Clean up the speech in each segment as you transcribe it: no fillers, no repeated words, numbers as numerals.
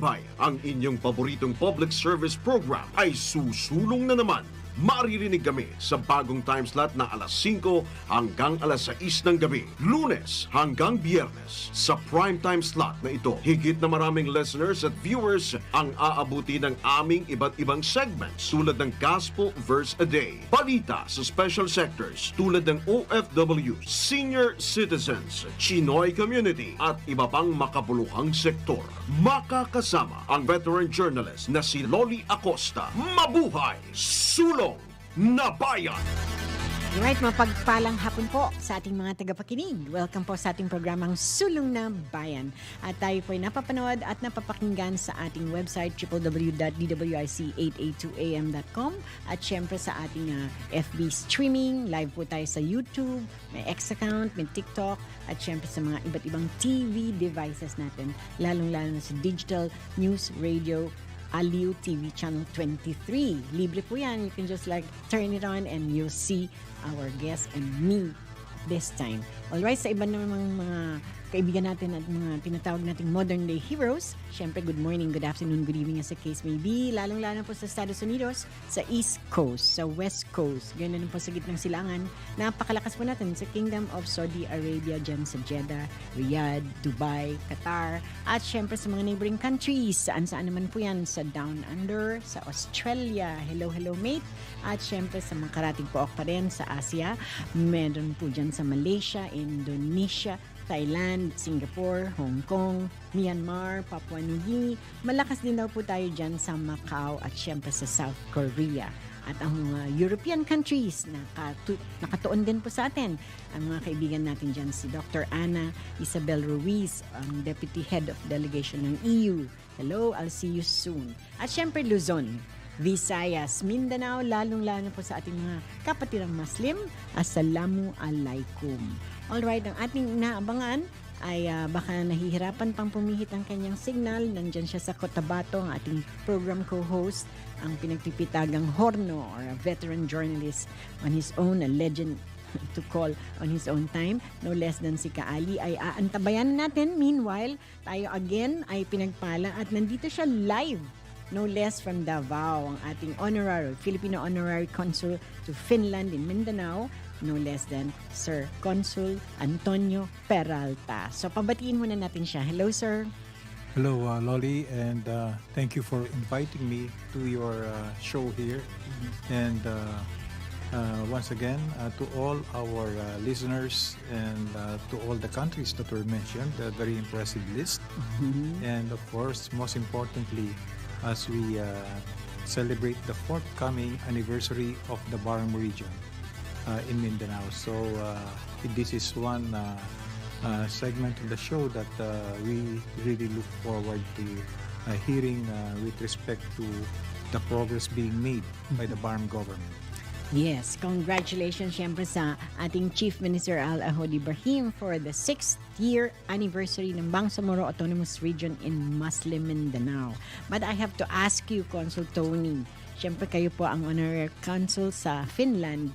gabay, ang inyong paboritong public service program ay susulong na naman. Maririnig kami sa bagong time slot na alas 5 hanggang alas 6 ng gabi, Lunes hanggang Biyernes. Sa prime time slot na ito, higit na maraming listeners at viewers ang aabuti ng aming iba't ibang segments tulad ng Gospel Verse a Day, balita sa special sectors tulad ng OFW, senior citizens, Chinoy community at iba pang makabuluhang sektor. Makakasama ang veteran journalist na si Loli Acosta. Mabuhay! Sulong na Bayan! Alright, mapagpalang hapon po sa ating mga tagapakinig. Welcome po sa ating programang Sulong na Bayan. At tayo po ay napapanood at napapakinggan sa ating website www.dwiz882am.com at syempre sa ating FB streaming. Live po tayo sa YouTube, may X account, may TikTok at syempre sa mga iba't ibang TV devices natin, lalong-lalo na sa digital news radio Aliw TV Channel 23. Libre po yan. You can just turn it on and you'll see our guest and me this time. Alright, sa iba namang mga kaibigan natin at mga tinatawag nating modern day heroes, syempre good morning, good afternoon, good evening as the case may be. Lalong-lalo po sa Estados Unidos, sa East Coast, sa West Coast, ganoon po sa gitnang silangan. Napakalakas po natin sa Kingdom of Saudi Arabia, dyan sa Jeddah, Riyadh, Dubai, Qatar, at syempre sa mga neighboring countries, saan-saan naman po yan, sa Down Under, sa Australia, hello mate, at syempre sa mga karating po pa rin sa Asia, meron po dyan sa Malaysia, Indonesia, Thailand, Singapore, Hong Kong, Myanmar, Papua New Guinea. Malakas din daw po tayo dyan sa Macau at syempre sa South Korea. At ang mga European countries, nakatuon din po sa atin. Ang mga kaibigan natin dyan, si Dr. Ana Isabel Ruiz, ang Deputy Head of Delegation ng EU. Hello, I'll see you soon. At syempre Luzon, Visayas, Mindanao, lalong-lalo po sa ating mga kapatirang Muslim. Assalamu alaikum. Alright, ang ating inaabangan ay baka nahihirapan pang pumihit ang kanyang signal. Nandyan siya sa Cotabato, ang ating program co-host, ang pinagpipitagang Horno or a veteran journalist on his own, a legend to call on his own time, no less than si Kaali ay aantabayan natin. Meanwhile, tayo again ay pinagpala at nandito siya live, no less from Davao, ang ating Filipino honorary consul to Finland in Mindanao, no less than Sir Consul Antonio Peralta. So pabatiin muna natin siya. Hello, sir. Hello, Loli, and thank you for inviting me to your show here. And once again, to all our listeners and to all the countries that were mentioned, a very impressive list. And of course, most importantly, as we celebrate the forthcoming anniversary of the Bayan region in Mindanao. So this is one segment of the show that we really look forward to hearing with respect to the progress being made by the Bayan government. Yes, congratulations syempre sa ating Chief Minister Al-Ahod Ibrahim for the 6th year anniversary ng Bangsamoro Autonomous Region in Muslim Mindanao. But I have to ask you, Consul Tony, syempre kayo po ang honorary consul sa Finland.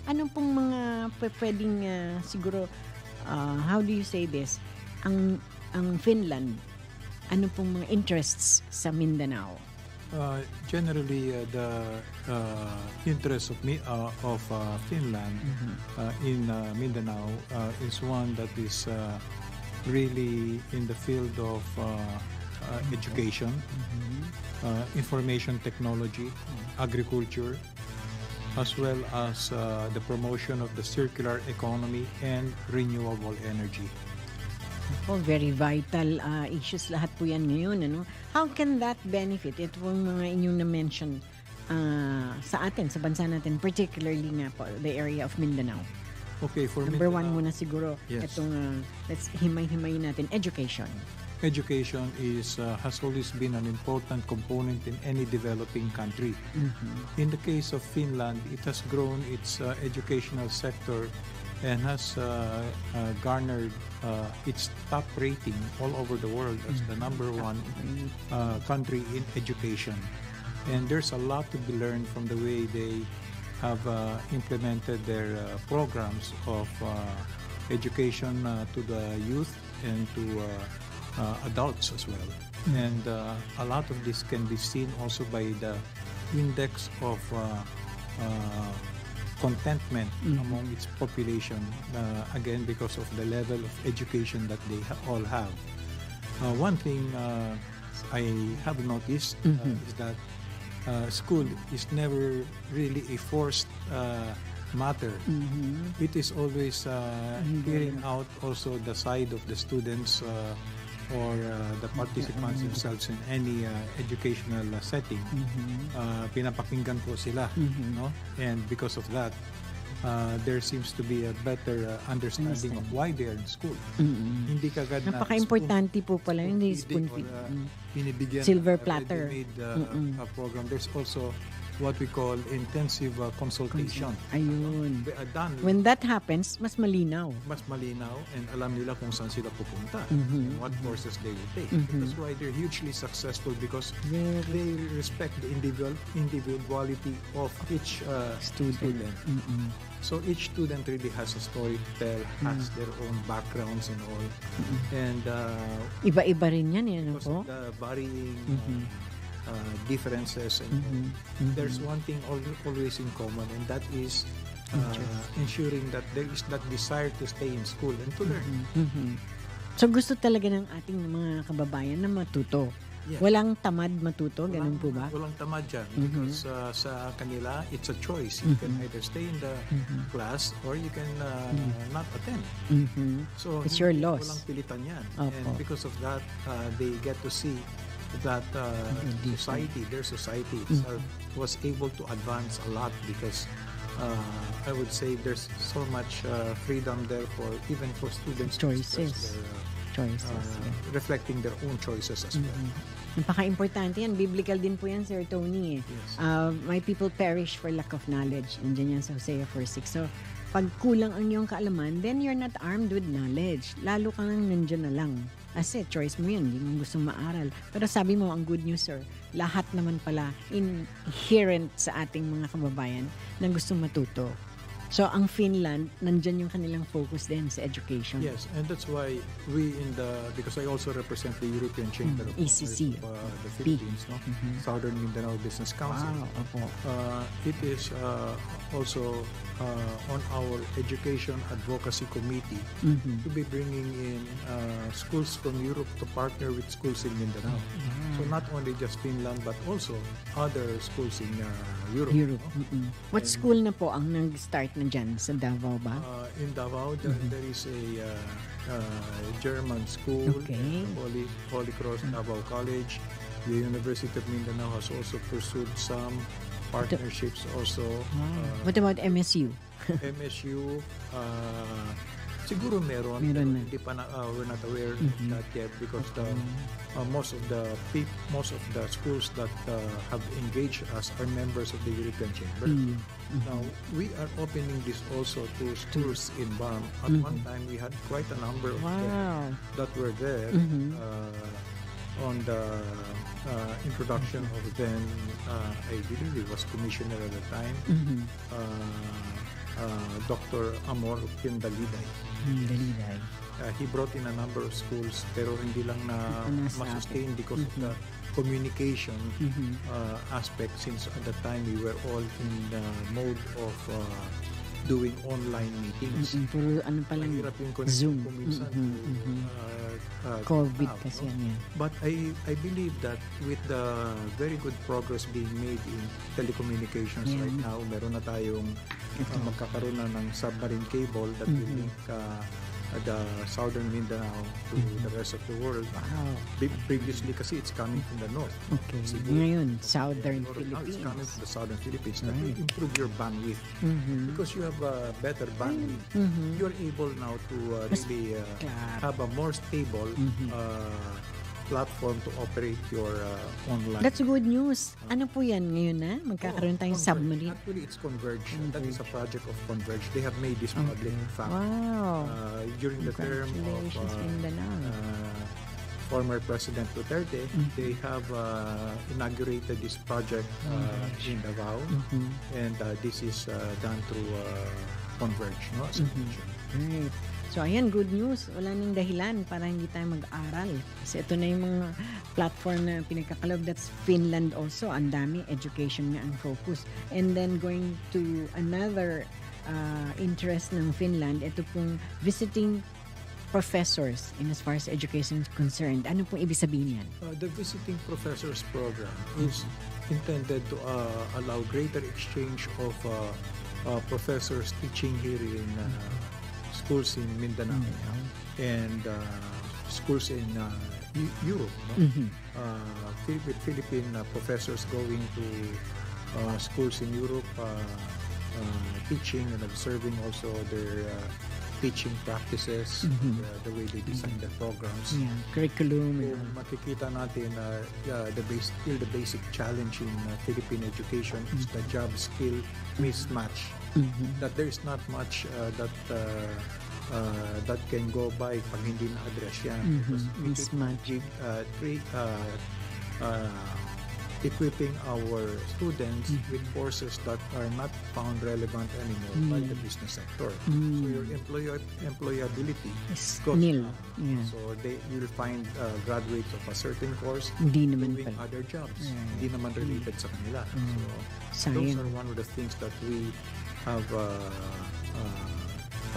Ano pong mga pwedeng siguro, how do you say this, ang Finland, ano pong mga interests sa Mindanao? Generally, the interest of Finland in Mindanao is one that is really in the field of education, information technology, agriculture, as well as the promotion of the circular economy and renewable energy. Oh, very vital issues lahat po yan ngayon. Ano? How can that benefit? Ito pong mga inyong na-mention sa atin, sa bansa natin, particularly nga po, the area of Mindanao. Okay, for Number Mindanao, one muna siguro, yes. Itong, let's himay-himayin natin, education. Education has always been an important component in any developing country. In the case of Finland, it has grown its educational sector and has garnered its top rating all over the world as the number one country in education. And there's a lot to be learned from the way they have implemented their programs of education to the youth and to adults as well. And a lot of this can be seen also by the index of contentment among its population, again because of the level of education that they all have. One thing I have noticed is that school is never really a forced matter. It is always hearing out also the side of the students or the participants themselves in any educational setting. Pinapakinggan po sila, no? And because of that, there seems to be a better understanding of why they are in school. Hindi kagad na Napaka-importante po pala yun, hindi spoon feed. binibigyan Silver na platter. ready-made program. There's also what we call intensive consultation. Ayun. They are done When that happens, mas malinaw. mas malinaw and alam nila kung saan sila pupunta and what courses they will take. That's why they're hugely successful because they respect the individuality of each student. So each student really has a story to tell, has their own backgrounds and all. And Iba-iba rin yan, ano because po? of the varying differences and there's one thing always in common, and that is ensuring that there is that desire to stay in school and to learn. So gusto talaga ng ating mga kababayan na matuto. Yeah. Walang tamad matuto, ganun po ba? Walang tamad dyan because sa kanila it's a choice. You can either stay in the class or you can not attend. So It's your loss. Walang pilitan yan. Opo. And because of that, they get to see that their society itself was able to advance a lot because I would say there's so much freedom there for even for students to express Choices. reflecting their own choices as well. Napaka-importante yan. Biblical din po yan, Sir Tony. Yes. My people perish for lack of knowledge. Nandiyan yan sa Hosea 4:6. So, pag kulang ang iyong kaalaman, then you're not armed with knowledge. Lalo ka nang nandiyan na lang. Kasi choice mo yun, hindi mo gustong maaral. Pero sabi mo, ang good news, sir, lahat naman pala inherent sa ating mga kababayan na gustong matuto. So, ang Finland, nandyan yung kanilang focus din sa education. Yes, and that's why we because I also represent the European Chamber of ECC. Commerce of the Philippines, no? Southern Mindanao Business Council. Wow, opo. It is also on our Education Advocacy Committee to be bringing in schools from Europe to partner with schools in Mindanao. So not only just Finland but also other schools in Europe. No? What school na po ang nag-start na dyan? Sa Davao ba? In Davao, there is a German school, Okay. Holy Cross Davao College. The University of Mindanao has also pursued some partnerships also. What about MSU? MSU, siguro meron. Meron na. Hindi pa we're not aware of that yet because most of the schools that have engaged us are members of the European Chamber. Now, we are opening this also to schools in BAM. At one time, we had quite a number of them that were there on the introduction of then, I believe it was commissioner at the time, Dr. Amor Pindaliday. Daliday. He brought in a number of schools pero hindi lang na ma-sustain because of the communication aspect since at the time we were all in the mode of doing online meetings. Puro ano pa lang, Mahirap yung Zoom. minsan COVID now, kasi no? yan. But I believe that with the very good progress being made in telecommunications right now, meron na tayong magkakaroon na ng submarine cable that will link the Southern Mindanao to the rest of the world. Wow. Previously kasi it's coming from the north. Okay. Cebu. Ngayon, Southern Now it's coming Philippines. from the Southern Philippines. That will improve your bandwidth. Because you have a better bandwidth, you're able now to really have a more stable platform to operate your online. That's good news. Ano po yan ngayon na? Magkakaroon tayong submarine. Actually, it's Converge. That is a project of Converge. They have made this public, in fact. Wow. During the term of Congratulations, Mindanao. former President Duterte, they have inaugurated this project in Davao, and this is done through Converge, no? As I mentioned. Right. So, ayan, good news. Wala nang dahilan para hindi tayo mag-aral. Kasi ito na yung mga platform na pinagkakalob. That's Finland also. Ang dami. Education nga ang focus. And then going to another interest ng Finland, ito pong visiting professors in as far as education is concerned. Ano pong ibig sabihin yan? The Visiting Professors Program is intended to allow greater exchange of professors teaching here in schools in Mindanao and schools in Europe. No? Philippine professors going to schools in Europe teaching and observing also their teaching practices, the way they design their programs. Yeah, curriculum. Kung makikita natin still the basic challenge in Philippine education is the job skill mismatch. That there is not much that can go by pag hindi na-address yan. Because we keep equipping our students with courses that are not found relevant anymore by the business sector. So your employability goes nil. down. Yeah. So you'll find graduates of a certain course Hindi naman doing pala. other jobs. Hindi naman related sa kanila. So Sayang. those are one of the things that we have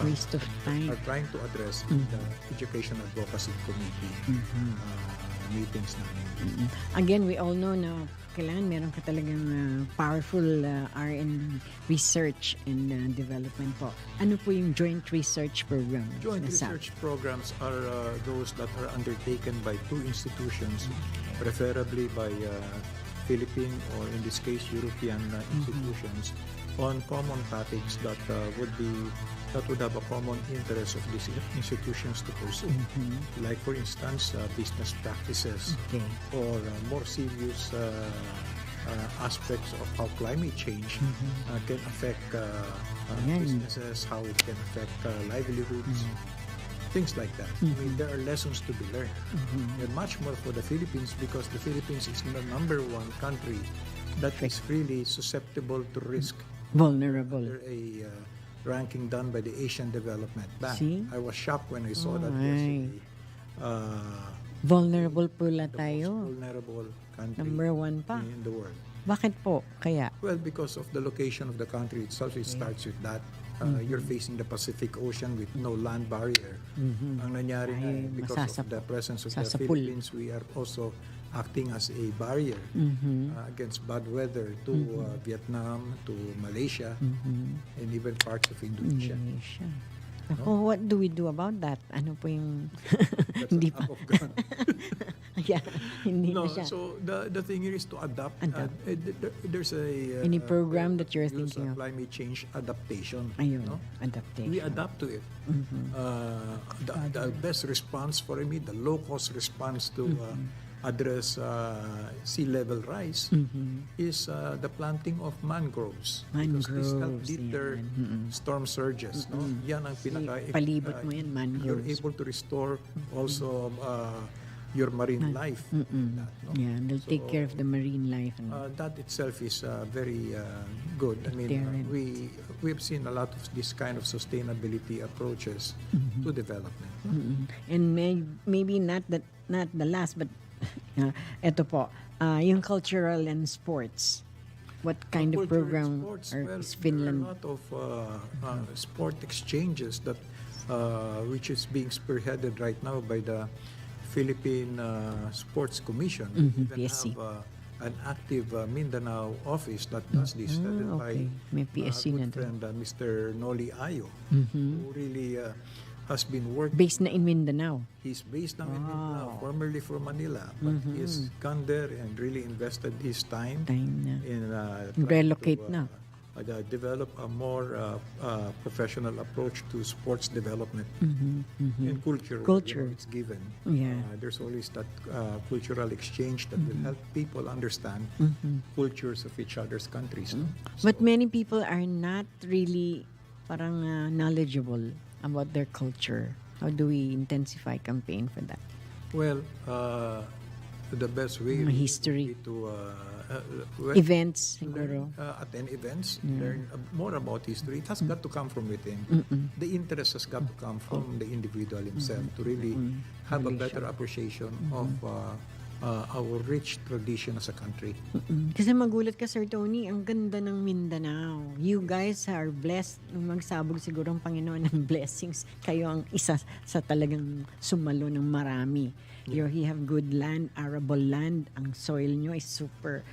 Waste of time. are trying to address in the Education Advocacy Committee meetings namin. Again, we all know na kailangan meron ka talagang powerful R&D research and development po. Ano po yung joint research program? Joint research programs are those that are undertaken by two institutions, preferably by Philippine or in this case European institutions, on common topics that would have a common interest of these institutions to pursue. Like for instance, business practices or more serious aspects of how climate change can affect businesses, how it can affect livelihoods, things like that. I mean, there are lessons to be learned. And much more for the Philippines, because the Philippines is the number one country that is really susceptible to risk. Vulnerable. Under a ranking done by the Asian Development Bank. See? I was shocked when I saw that my. yesterday. Vulnerable pula The most tayo. vulnerable country Number one pa. in the world. Bakit po? Kaya? Well, because of the location of the country itself, it starts with that. You're facing the Pacific Ocean with no land barrier. Ang nangyari na, because of the presence of the Philippines, we are also acting as a barrier against bad weather to Vietnam, to Malaysia, and even parts of Indonesia. Ako, what do we do about that? Ano po yung... That's Hindi an pa. up of gun. Yeah, hindi No, na siya. so the thing here is to adapt. There's a Any program that you're use thinking of? climate change adaptation. Ayun, No? adaptation. We adapt to it. The best response for me, the low-cost response to address sea level rise is the planting of mangroves. Because this help Mangroves, deter storm surges. No? Yan ang pinaka... Palibot mo yan, You're mangroves. able to restore also your marine life. That, no? Yeah, they'll take care of the marine life. And That itself is very good. I mean, Deterrent. we've seen a lot of this kind of sustainability approaches to development. And maybe not the last, but eto po, yung cultural and sports. What kind of Culture and program sports, is Finland? There are a lot of sport exchanges that which is being spearheaded right now by the Philippine Sports Commission. We even PSC. have an active Mindanao office that does this, headed by May PSC na good doon. friend Mr. Noli Ayo, who really has been working. Based na in Mindanao. He's based now in Mindanao, formerly from Manila, but he's gone there and really invested his time Time na. in Relocate trying to, na. develop a more professional approach to sports development and culture. Culture. It's given. Yeah. There's always that cultural exchange that will help people understand cultures of each other's countries. No? But many people are not really parang knowledgeable about their culture. How do we intensify campaign for that? Well, the best way Mga really history. would be to Events, siguro. attend events, learn more about history. It has got to come from within. The interest has got to come from the individual himself to really have a better appreciation of our rich tradition as a country. Kasi magulat ka, Sir Tony, ang ganda ng Mindanao. You guys are blessed. Magsabog siguro ang Panginoon ng blessings. Kayo ang isa sa talagang sumalo ng marami. You have good land, arable land. Ang soil nyo is super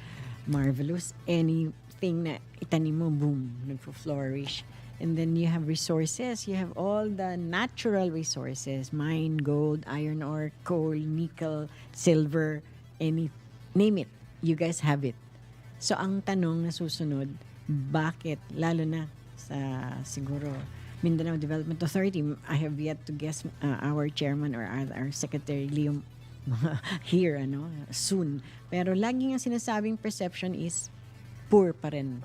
marvelous. Anything na itanim mo, boom, nagpo-flourish. And then you have resources. You have all the natural resources. Mine, gold, iron ore, coal, nickel, silver, name it. You guys have it. So ang tanong na susunod, bakit, lalo na sa siguro Mindanao Development Authority, I have yet to guess our chairman or our secretary Leo here soon. Pero lagi nga sinasabing perception is poor pa rin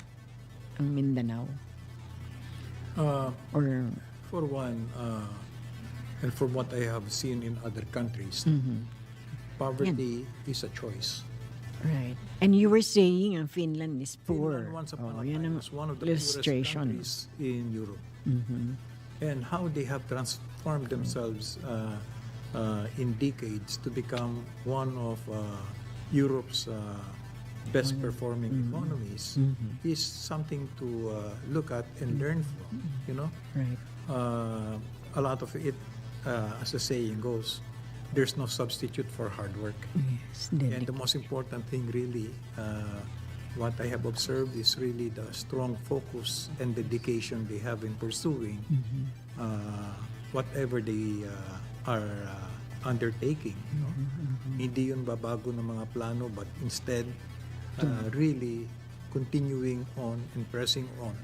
ang Mindanao. Or For one, and from what I have seen in other countries, poverty is a choice. right. And you were saying Finland is poor. Finland once upon a yan time ang was one of the poorest illustration. countries in Europe. And how they have transformed themselves in decades to become one of Europe's best performing economies is something to look at and learn from. Right. A lot of it, as the saying goes, there's no substitute for hard work. Yes, And the most important thing really, what I have observed is really the strong focus and dedication they have in pursuing whatever they are undertaking. Hindi yun babago ng mga plano, but instead really continuing on and pressing on.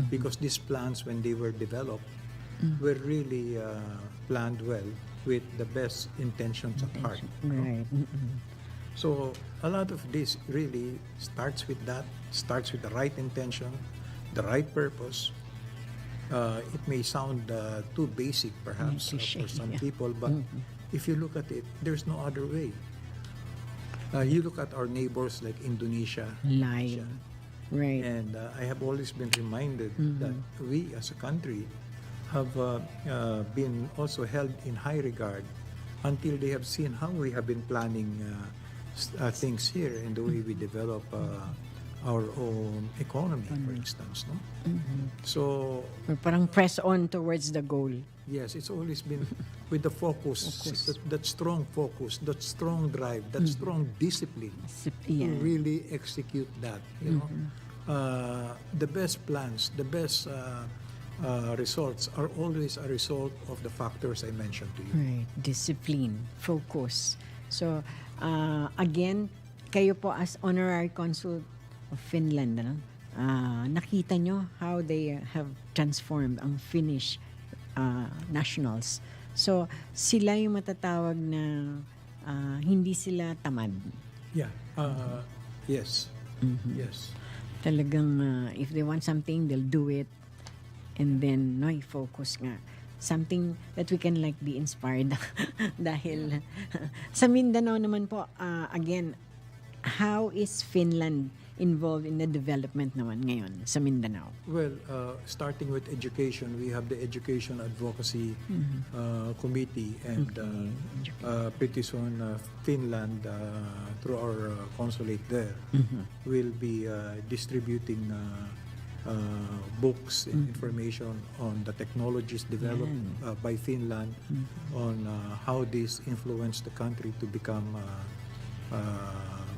Because these plans, when they were developed, were really planned well with the best intentions at heart. Right. So a lot of this really starts with the right intention, the right purpose. It may sound too basic perhaps for some people, but if you look at it, there's no other way. You look at our neighbors like Indonesia, Live. Right. and I have always been reminded that we as a country have been also held in high regard until they have seen how we have been planning things here and the way we develop our own economy, for instance. No? So, Or parang press on towards the goal. yes, it's always been with the focus. That strong focus, that strong drive, that strong discipline Yeah. to really execute that. The best plans, the best results are always a result of the factors I mentioned to you. Right. Discipline, focus. So, again, kayo po as honorary consul of Finland, nakita nyo how they have transformed ang Finnish nationals. So, sila yung matatawag na hindi sila tamad. Yeah. Yes. Yes. Talagang if they want something, they'll do it. And then, focus nga. Something that we can be inspired dahil sa Mindanao naman po, again, how is Finland involved in the development naman ngayon sa Mindanao? Well, starting with education, we have the Education Advocacy Committee, and pretty soon Finland, through our consulate there, will be distributing books and information on the technologies developed by Finland, on how this influenced the country to become a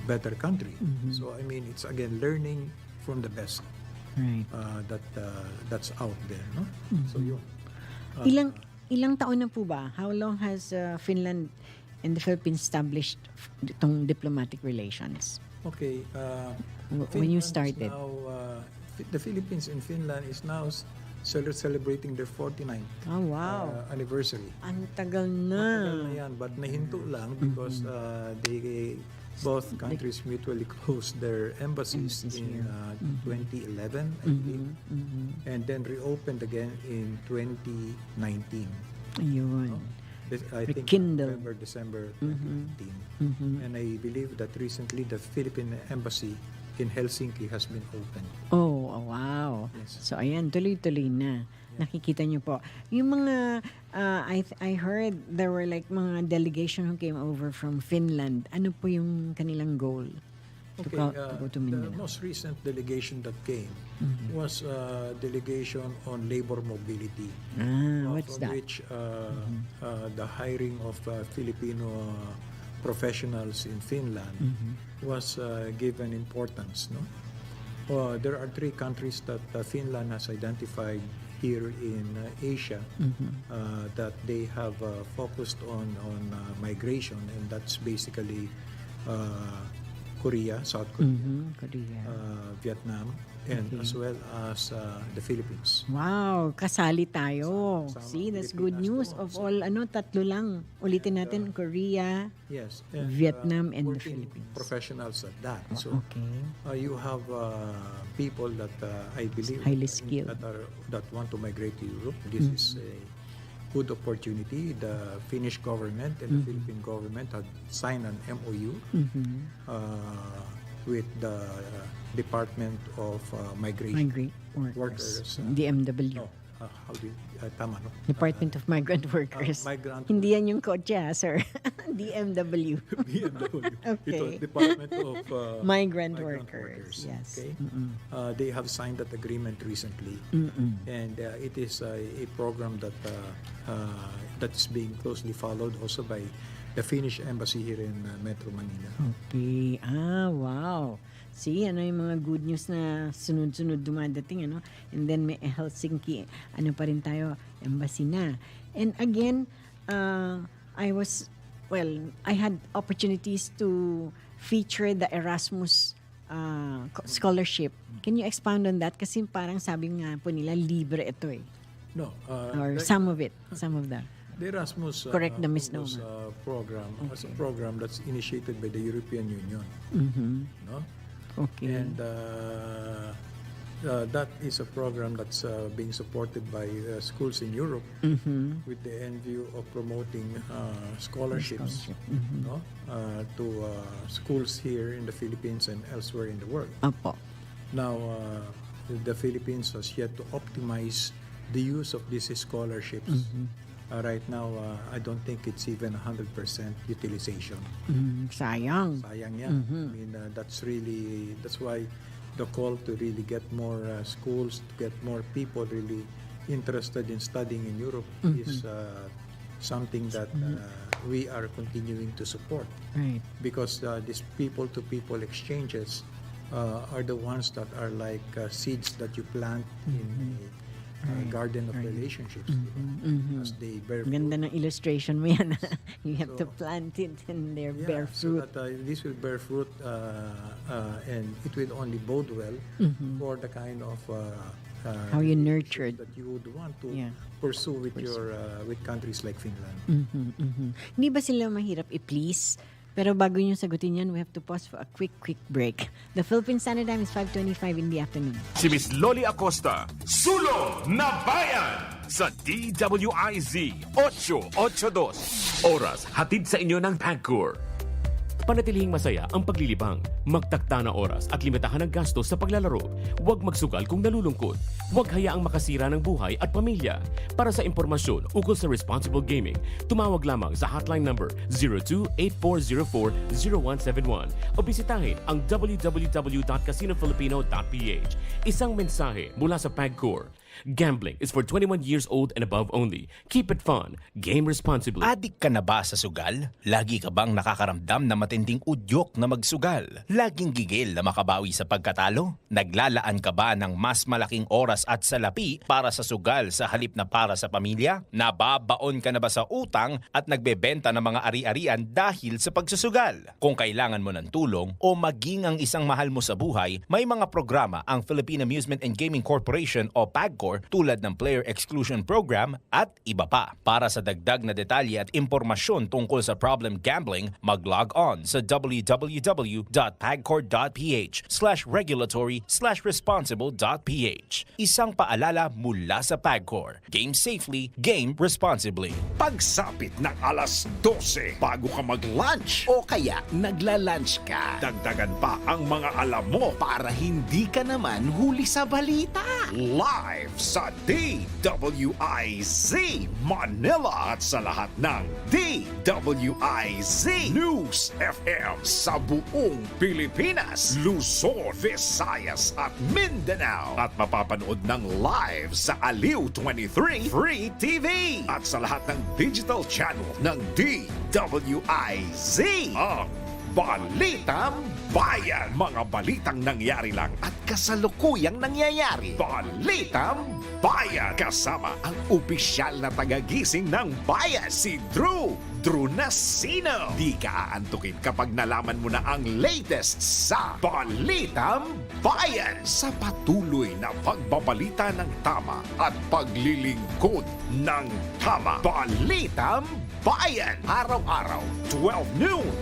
better country. So I mean, it's again learning from the best Right. that's out there. No? So yun. Ilang taon na po ba? How long has Finland and the Philippines established itong diplomatic relations? Okay. When you Finland is started? now, the Philippines and Finland is now celebrating their 49th Oh, wow. anniversary. Ang tagal Matagal na na. yan, but nahinto lang because both countries mutually closed their embassies in 2011, I believe, and then reopened again in 2019. Ayun. I think Rekindle. November, December 2015. And I believe that recently the Philippine Embassy in Helsinki has been opened. Oh, wow. Yes. So, ayan, tuloy-tuloy na. Nakikita niyo po. Yung mga, I heard there were like mga delegation who came over from Finland. Ano po yung kanilang goal? Okay, To go to the Mindanao. most recent delegation that came was a delegation on labor mobility. What's from that? which the hiring of Filipino professionals in Finland was given importance. No, there are 3 countries that Finland has identified here in Asia that they have focused on migration, and that's basically Korea, South Korea, Korea. Vietnam, and as well as the Philippines. Wow, kasali tayo. Kasama See, that's Pilipinas good news. doon. Of all, tatlo lang. Ulitin natin, Korea, Yes, and, Vietnam, and the working Philippines. professionals at that. So Okay. you have people that I believe Highly skilled. that want to migrate to Europe. This is a good opportunity. The Finnish government and the Philippine government had signed an MOU with the Department of Migration. Migrant workers. Workers, DMW. No, how do you, tama, no? Department of Migrant Workers. Migrant Hindi yan yung kotse, sir. DMW. BMW. Okay. Ito, Department of Migrant workers. Yes. Okay. They have signed that agreement recently, and it is a program that that is being closely followed also by the Finnish embassy here in Metro Manila. Okay. Wow. See, ano yung mga good news na sunod-sunod dumadating, ano? And then may Helsinki, ano pa rin tayo, embassy na. And again, I had opportunities to feature the Erasmus scholarship. Can you expound on that? Kasi parang sabi nga po nila, libre ito eh. No, Or some of it, some of that. the Erasmus Correct the misnomer. program was a program that's initiated by the European Union. No? Okay. And that is a program that's being supported by schools in Europe with the end view of promoting scholarships no? To schools here in the Philippines and elsewhere in the world. Opo. Now, the Philippines has yet to optimize the use of these scholarships. Right now, I don't think it's even 100% utilization. Sayang. Sayang yan. I mean, that's why the call to really get more schools, to get more people really interested in studying in Europe is something that we are continuing to support. Right. Because these people-to-people exchanges are the ones that are like seeds that you plant in a garden of relationships. As they bear fruit. Ganda ng illustration mo yan. You have to plant it and they bear fruit. So that this will bear fruit and it will only bode well for the kind of How you relationships nurtured. that you would want to Yeah. pursue with your with countries like Finland. Hindi ba sila mahirap i-please? Pero bago nyo sagutin yan, we have to pause for a quick break. The Philippine Standard Time is 5:25 in the afternoon. Si Miss Loli Acosta, Sulong na Bayan sa DWIZ 882. Oras hatid sa inyo ng PAGCOR. Panatilihing masaya ang paglilibang. Magtakda na oras at limitahan ang gastos sa paglalaro. Huwag magsugal kung nalulungkot. Huwag hayaang makasira ng buhay at pamilya. Para sa impormasyon ukol sa responsible gaming, tumawag lamang sa hotline number 02-8404-0171 o bisitahin ang www.casinofilipino.ph. Isang mensahe mula sa PAGCOR. Gambling is for 21 years old and above only. Keep it fun. Game responsibly. Adik ka na ba sa sugal? Lagi ka bang nakakaramdam na matinding udyok na magsugal? Laging gigil na makabawi sa pagkatalo? Naglalaan ka ba ng mas malaking oras at salapi para sa sugal sa halip na para sa pamilya? Nababaon ka na ba sa utang at nagbebenta ng mga ari-arian dahil sa pagsusugal? Kung kailangan mo ng tulong o maging ang isang mahal mo sa buhay, may mga programa ang Philippine Amusement and Gaming Corporation o PAGCOR PAGCOR tulad ng Player Exclusion Program at iba pa. Para sa dagdag na detalye at impormasyon tungkol sa problem gambling, mag-log on sa www.pagcor.ph/regulatory/responsible.ph. Isang paalala mula sa PAGCOR. Game safely, game responsibly. Pagsapit ng alas 12 bago ka mag-lunch O kaya nagla-lunch ka dagdagan pa ang mga alam mo para hindi ka naman huli sa balita. live sa DWIZ Manila at sa lahat ng DWIZ News FM sa buong Pilipinas, Luzon, Visayas at Mindanao at mapapanood ng live sa Aliw 23 Free TV at sa lahat ng digital channel ng DWIZ. Ang Balitang Bayan. Mga balitang nangyari lang at kasalukuyang nangyayari. Balitang Bayan. Kasama ang opisyal na tagagising ng bayan, si Drew Nasino. Di ka aantukin kapag nalaman mo na ang latest sa Balitang Bayan. Sa patuloy na pagbabalita ng tama at paglilingkod ng tama. Balitang Bayan. Araw-araw, 12 noon.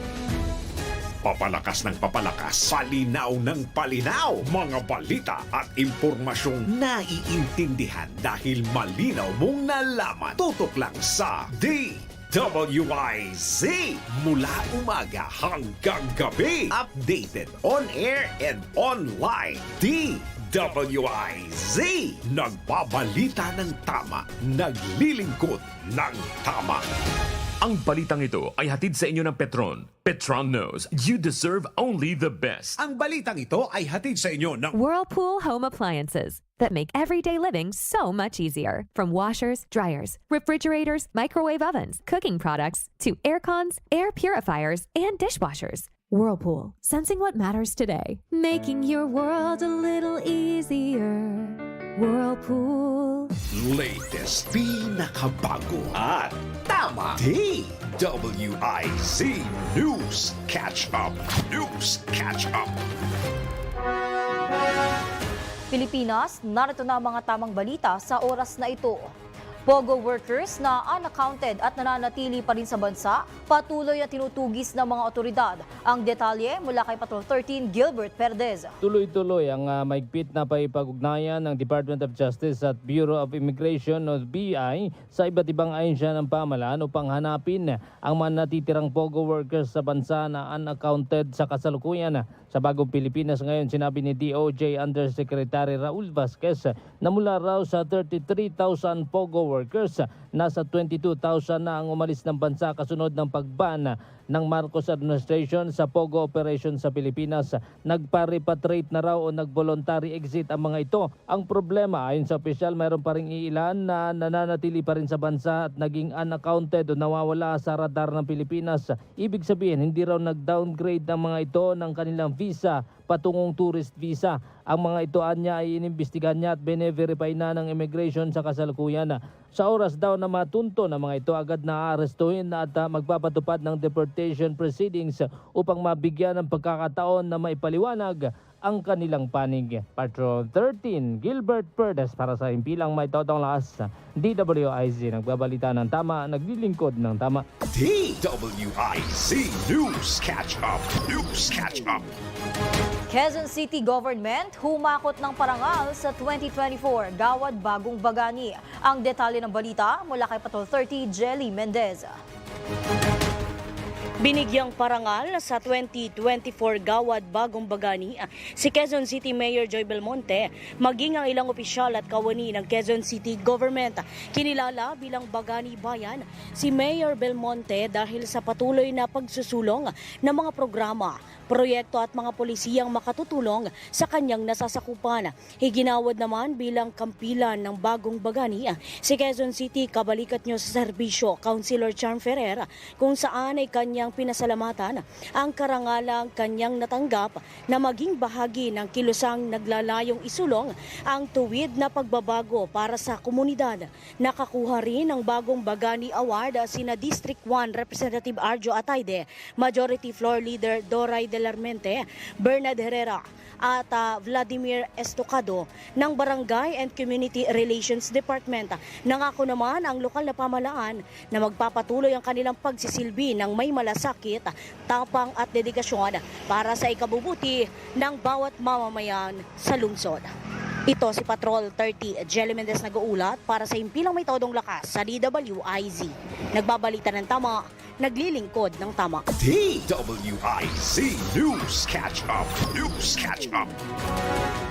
Papalakas ng papalakas, palinaw ng palinaw, mga balita at impormasyong naiintindihan dahil malinaw mong nalaman. Tutok lang sa DWIZ mula umaga hanggang gabi. Updated on air and online. DWIZ, nagbabalita ng tama, naglilingkod ng tama. Ang balitang ito ay hatid sa inyo ng Petron. Petron knows you deserve only the best. Ang balitang ito ay hatid sa inyo ng Whirlpool home appliances that make everyday living so much easier. From washers, dryers, refrigerators, microwave ovens, cooking products, to air cons, air purifiers, and dishwashers. Whirlpool, sensing what matters today. Making your world a little easier. Whirlpool. latest, pinakabago at tama. DWIZ News Catch Up. News Catch Up. Pilipinas, narito na ang mga tamang balita sa oras na ito. Pogo workers na unaccounted at nananatili pa rin sa bansa, patuloy na tinutugis ng mga otoridad. Ang detalye mula kay Patrol 13 Gilbert Perdez. Tuloy-tuloy ang maigpit na paipag-ugnayan ng Department of Justice at Bureau of Immigration o BI sa iba't ibang ahensya ng pamahalaan upang hanapin ang mga natitirang Pogo workers sa bansa na unaccounted sa kasalukuyan. Sa bagong Pilipinas ngayon, sinabi ni DOJ Undersecretary Raul Vasquez na mula raw sa 33,000 Pogo workers, nasa 22,000 na ang umalis ng bansa kasunod ng pagban ng Marcos administration sa Pogo operation sa Pilipinas. Nagpa-repatriate na raw o nag-voluntary exit ang mga ito. Ang problema, ayon sa opisyal, mayroon pa ring ilan na nananatili pa rin sa bansa at naging unaccounted o nawawala sa radar ng Pilipinas. Ibig sabihin, hindi raw nag-downgrade ng mga ito ng kanilang visa patungong tourist visa. Ang mga ito anya ay inimbestigahan niya at bine-verify na ng immigration sa kasalukuyan. Sa oras daw na matunto ng mga ito, agad na aarestuhin at magpapatupad ng deportation proceedings upang mabigyan ng pagkakataon na maipaliwanag ang kanilang panig. Patrol 13, Gilbert Perdes para sa Impilang May Totong Lakas, DWIZ, nagbabalita ng tama, naglilingkod ng tama. DWIZ News Catch Up. News Catch Up. Quezon City Government humakot ng parangal sa 2024 Gawad Bagong Bagani. Ang detalye ng balita mula kay Patrol 30 Jelly Mendez. Binigyang parangal sa 2024 Gawad Bagong Bagani si Quezon City Mayor Joy Belmonte, maging ang ilang opisyal at kawani ng Quezon City Government. Kinilala bilang Bagani Bayan si Mayor Belmonte dahil sa patuloy na pagsusulong ng mga programa, proyekto at mga polisiyang makatutulong sa kanyang nasasakupan. Higinawad naman bilang kampilan ng Bagong Bagani si Quezon City Kabalikat Nyo sa Serbisyo Councilor Charm Ferrer, kung saan ay kanyang pinasalamatan ang karangalang kanyang natanggap na maging bahagi ng kilusang naglalayong isulong ang tuwid na pagbabago para sa komunidad. Nakakuha rin ng Bagong Bagani Award sina District 1 Representative Arjo Atayde, Majority Floor Leader Doray del Armente, Bernard Herrera at Vladimir Estocado ng Barangay and Community Relations Department. Nangako naman ang lokal na pamahalaan na magpapatuloy ang kanilang pagsisilbi ng may malasakit, tapang at dedikasyon para sa ikabubuti ng bawat mamamayan sa lungsod. Ito si Patrol 30 Jelly Mendez nag-uulat para sa Impilang May Todong Lakas sa DWIZ. Nagbabalita ng tama, naglilingkod ng tama. DWIZ News Catch Up. News Catch Up.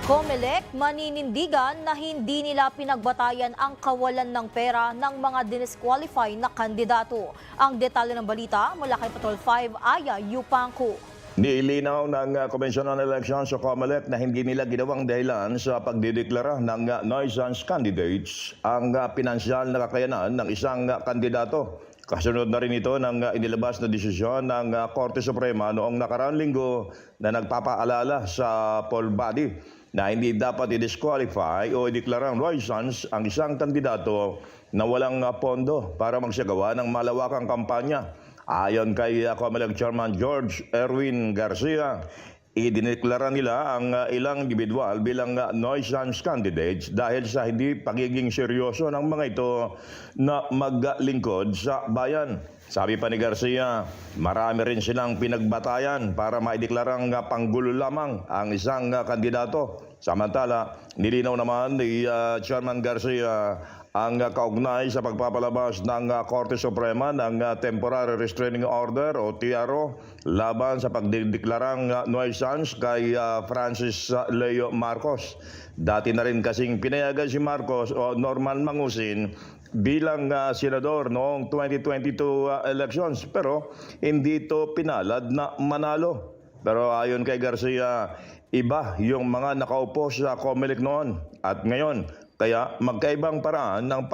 COMELEC maninindigan na hindi nila pinagbatayan ang kawalan ng pera ng mga disqualify na kandidato. Ang detalye ng balita mula kay Patrol 5 Aya Yupangko. Nilinaw ng Commission on Elections sa COMELEC na hindi nila ginawang dahilan sa pagdideklara ng nuisance candidates ang pinansyal na kakayanan ng isang kandidato. Kasunod na rin ito ng inilabas na desisyon ng Korte Suprema noong nakaraang linggo na nagpapaalala sa poll body na hindi dapat i-disqualify o i-deklara nuisance ang isang kandidato na walang pondo para magsagawa ng malawakang kampanya. Ayon kay COMELEC Chairman George Erwin Garcia, idineklara nila ang ilang individual bilang nuisance candidates dahil sa hindi pagiging seryoso ng mga ito na maglingkod sa bayan. Sabi pa ni Garcia, marami rin silang pinagbatayan para maideklarang panggulo lamang ang isang kandidato. Samantala, nilinaw naman ni Chairman Garcia ang kaugnay sa pagpapalabas ng Korte Suprema ng Temporary Restraining Order o TRO laban sa pagdeklarang nuisance kay Francis Leo Marcos. Dati na rin kasing pinayagan si Marcos o Norman Mangusin bilang senador noong 2022 elections pero hindi ito pinalad na manalo. Pero ayon kay Garcia, iba yung mga nakaupo sa COMELEC noon at ngayon. Kaya magkaibang paraan ng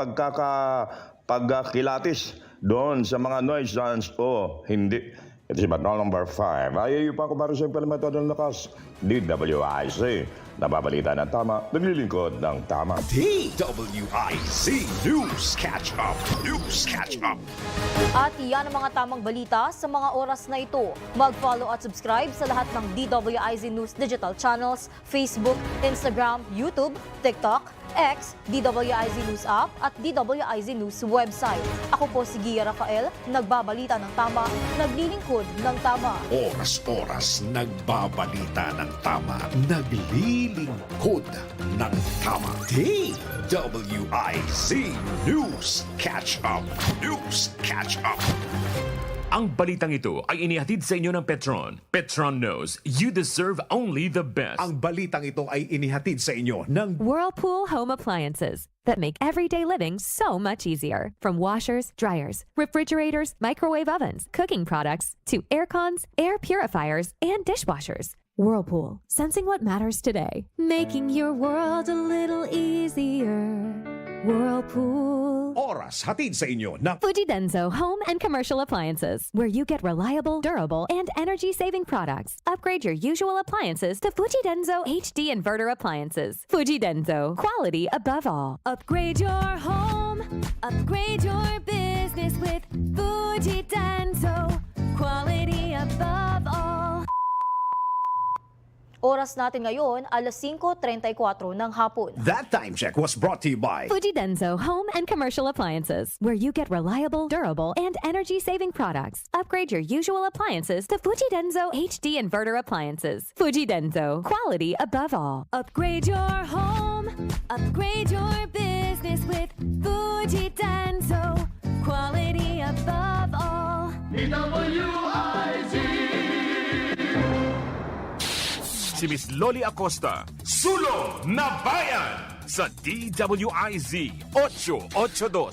pagkilatis doon sa mga nuisance o hindi. Ito si Patrol number 5. Ayaw pa kumaro sa implementado ng lakas. DWIZ. Nababalita ng tama, naglilingkod ng tama. DWIZ News Catch Up. News Catch Up. At iyan ang mga tamang balita sa mga oras na ito. Mag-follow at subscribe sa lahat ng DWIZ News digital channels, Facebook, Instagram, YouTube, TikTok, X, DWIZ News App at DWIZ News website. Ako po si Gia Rafael, nagbabalita ng tama, naglilingkod ng tama. Oras-oras nagbabalita ng tama, naglilingkod ng tama. DWIZ News Catch Up. News Catch Up. Ang balitang ito ay inihatid sa inyo ng Petron. Petron knows you deserve only the best. Ang balitang ito ay inihatid sa inyo ng Whirlpool Home Appliances that make everyday living so much easier. From washers, dryers, refrigerators, microwave ovens, cooking products, to air cons, air purifiers, and dishwashers. Whirlpool, sensing what matters today. Making your world a little easier. Whirlpool. Oras hatid sa inyo ng Fujidenzo Home and Commercial Appliances, where you get reliable, durable, and energy-saving products. Upgrade your usual appliances to Fujidenzo HD Inverter Appliances. Fujidenzo, quality above all. Upgrade your home, upgrade your business with Fujidenzo, quality above all. Oras natin ngayon, alas 5:34 ng hapon. That time check was brought to you by Fujidenzo Home and Commercial Appliances, where you get reliable, durable, and energy-saving products. Upgrade your usual appliances to Fujidenzo HD Inverter Appliances. Fujidenzo, quality above all. Upgrade your home, upgrade your business with Fujidenzo, quality above all. Si Miss Loli Acosta, Sulong na Bayan sa DWIZ 882.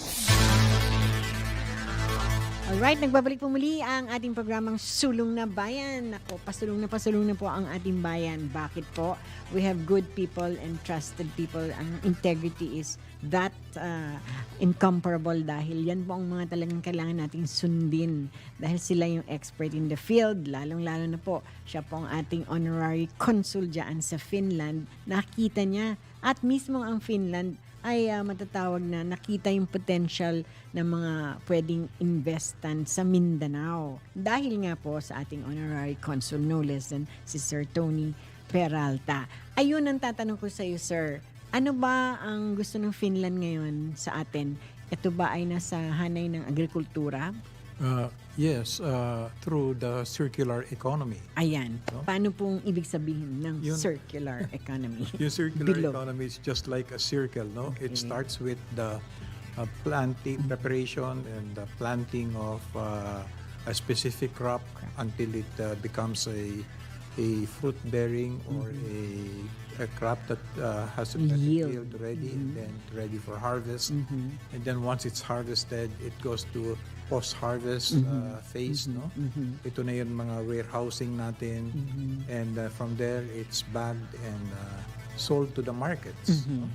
Alright, nagbabalik po muli ang ating programang Sulong na Bayan. Ako, pasulong na po ang ating bayan. Bakit po? We have good people and trusted people. Ang integrity is that incomparable dahil yan po ang mga talagang kailangan nating sundin dahil sila yung expert in the field. Lalong-lalo na po, siya po ang ating honorary consul dyan sa Finland. Nakita niya at mismo ang Finland ay matatawag na nakita yung potential ng mga pwedeng investan sa Mindanao. Dahil nga po sa ating honorary consul no less than si Sir Tony Peralta. Ayun ang tatanong ko sa iyo, sir. Ano ba ang gusto ng Finland ngayon sa atin? Ito ba ay nasa hanay ng agrikultura? Yes, through the circular economy. Ayan. Paano pong ibig sabihin ng circular economy? Yung circular economy is just like a circle, no? Okay. It starts with the planting preparation and the planting of a specific crop until it becomes a fruit bearing or a crop that has a better yield ready and then ready for harvest. And then once it's harvested, it goes to post-harvest phase, no? Ito na yun mga warehousing natin, and from there it's bagged and sold to the markets. No?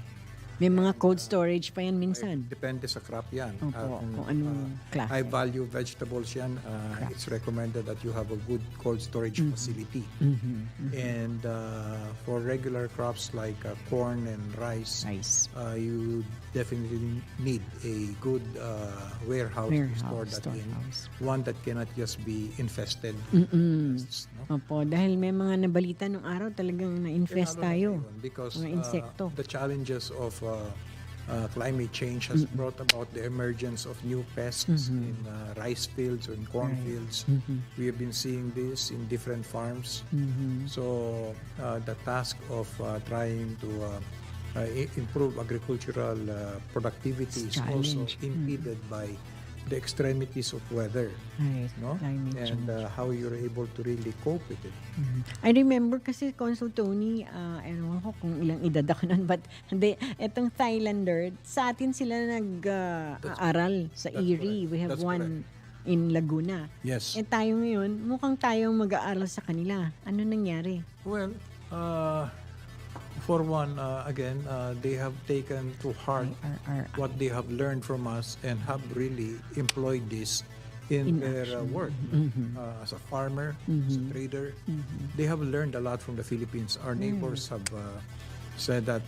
May mga cold storage pa yan minsan. Depende sa crop yan. Opo, kung anong klase. High value vegetables yan, it's recommended that you have a good cold storage facility. And for regular crops like corn and rice, you definitely need a good warehouse to store that in. One that cannot just be infested. Pests, no? Opo, dahil may mga nabalita nung araw talagang na-infest tayo. Because mga insekto. the challenges of climate change has brought about the emergence of new pests in rice fields or in corn fields. We have been seeing this in different farms. So the task of trying to improve agricultural productivity is also impeded by the extremities of weather, no? And how you're able to really cope with it. I remember kasi Consul Tony, ewan ko kung ilang edad ako nun, but hindi, etong Thailander, sa atin sila nag-aaral sa Erie. We have one in Laguna. Yes. Eh tayo ngayon, mukhang tayong mag-aaral sa kanila. Ano nangyari? Well, for one, again, they have taken to heart what they have learned from us and have really employed this in their work. As a farmer, as a trader, they have learned a lot from the Philippines. Our neighbors have said that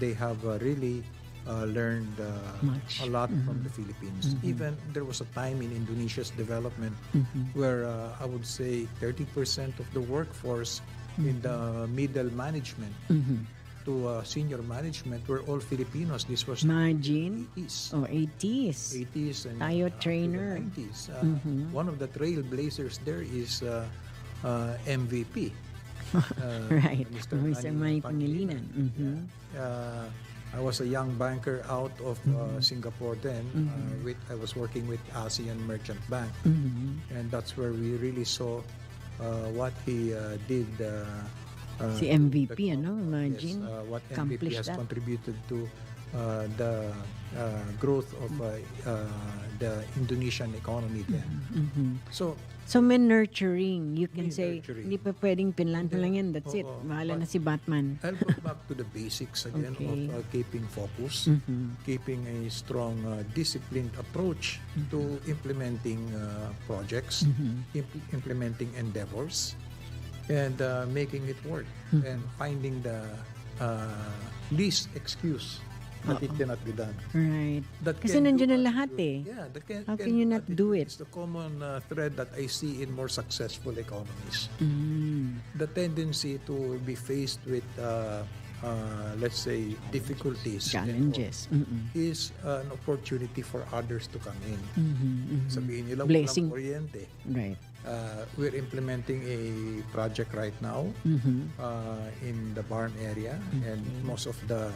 they have really learned a lot from the Philippines. Even there was a time in Indonesia's development where I would say 30% of the workforce in the middle management to senior management were all Filipinos. This was Imagine. 80s. Oh, 80s. 80s and Tayo trainer. 90s. One of the trailblazers there is MVP. Right. Mr. Manny Pangilinan. I was a young banker out of Singapore then. I was working with ASEAN Merchant Bank. And that's where we really saw what he did. Si MVP, imagine. Yes, what MVP has contributed to the growth of the Indonesian economy then. So may nurturing. You can say, nurturing. hindi pa pwedeng Finland lang yan. That's it. Bahala na si Batman. I'll go back to the basics again of keeping focus, keeping a strong disciplined approach to implementing projects, implementing endeavors, and making it work, and finding the least excuse that it cannot be done. Right. Kasi nandiyan na lahat eh. Yeah, How can you not do it? It's the common thread that I see in more successful economies. The tendency to be faced with, let's say, difficulties, Challenges. is an opportunity for others to come in. Sabihin nila, Blessing. walang kuryente. Right. We're implementing a project right now in the Barn area, and most of the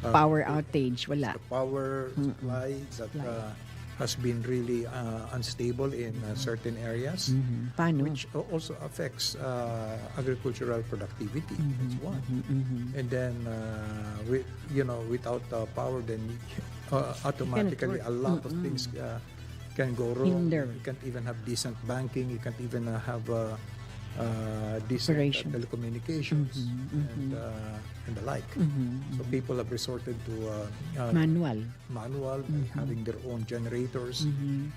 Power outage, wala. the power supply that has been really unstable in certain areas, Paano? which also affects agricultural productivity. That's one. And then, without power, then automatically a lot of things can go wrong. Hinder. You can't even have decent banking. You can't even have decent Operation. telecommunications and the like. So people have resorted to Manual. manual by having their own generators.